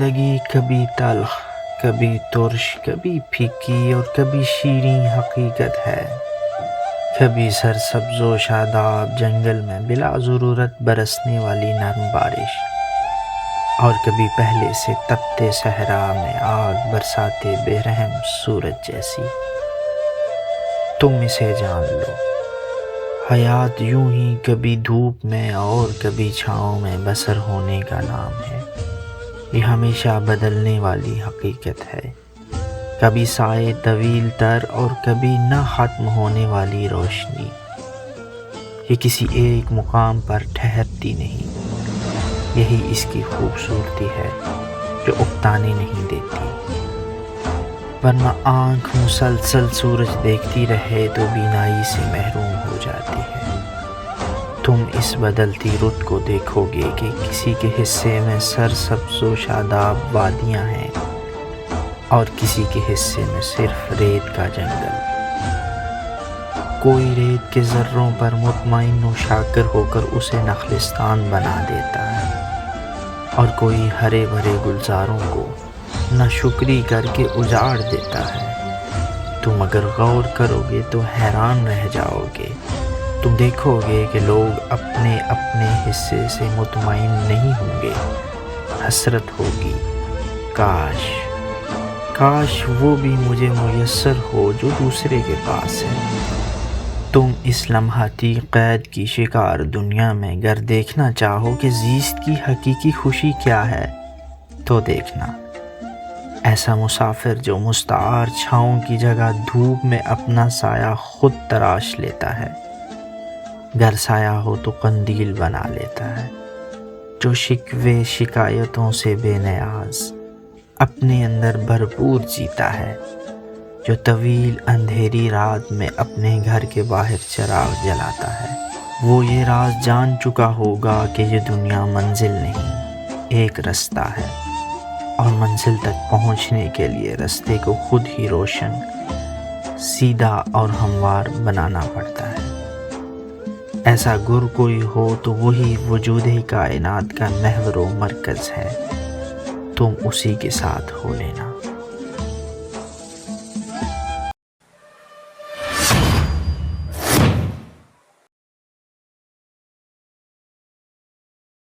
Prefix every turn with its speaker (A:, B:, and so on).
A: زندگی کبھی تلخ، کبھی ترش، کبھی پھیکی اور کبھی شیریں حقیقت ہے۔ کبھی سرسبز و شاداب جنگل میں بلا ضرورت برسنے والی نرم بارش، اور کبھی پہلے سے تپتے صحرا میں آگ برساتے بے رحم سورج جیسی۔ تم اسے جان لو، حیات یوں ہی کبھی دھوپ میں اور کبھی چھاؤں میں بسر ہونے کا نام ہے۔ یہ ہمیشہ بدلنے والی حقیقت ہے، کبھی سائے طویل تر اور کبھی نہ ختم ہونے والی روشنی۔ یہ کسی ایک مقام پر ٹھہرتی نہیں، یہی اس کی خوبصورتی ہے جو اکتانے نہیں دیتی، ورنہ آنکھ مسلسل سورج دیکھتی رہے تو بینائی سے محروم ہو جاتی ہے۔ تم اس بدلتی رت کو دیکھو گے کہ کسی کے حصے میں سرسبز و شاداب وادیاں ہیں اور کسی کے حصے میں صرف ریت کا جنگل۔ کوئی ریت کے ذروں پر مطمئن و شاکر ہو کر اسے نخلستان بنا دیتا ہے، اور کوئی ہرے بھرے گلزاروں کو ناشکری کر کے اجاڑ دیتا ہے۔ تم اگر غور کرو گے تو حیران رہ جاؤ گے۔ تم دیکھو گے کہ لوگ اپنے اپنے حصے سے مطمئن نہیں ہوں گے۔ حسرت ہوگی، کاش وہ بھی مجھے میسر ہو جو دوسرے کے پاس ہے۔ تم اس لمحاتی قید کی شکار دنیا میں گر دیکھنا چاہو کہ زیست کی حقیقی خوشی کیا ہے، تو دیکھنا ایسا مسافر جو مستعار چھاؤں کی جگہ دھوپ میں اپنا سایہ خود تراش لیتا ہے، گر سایہ ہو تو قندیل بنا لیتا ہے، جو شکوے شکایتوں سے بے نیاز اپنے اندر بھرپور جیتا ہے، جو طویل اندھیری رات میں اپنے گھر کے باہر چراغ جلاتا ہے۔ وہ یہ راز جان چکا ہوگا کہ یہ دنیا منزل نہیں، ایک رستہ ہے، اور منزل تک پہنچنے کے لیے رستے کو خود ہی روشن، سیدھا اور ہموار بنانا پڑتا ہے۔ ایسا گر کوئی ہو تو وہی وجود کائنات کا محور و مرکز ہے، تم اسی کے ساتھ ہو لینا۔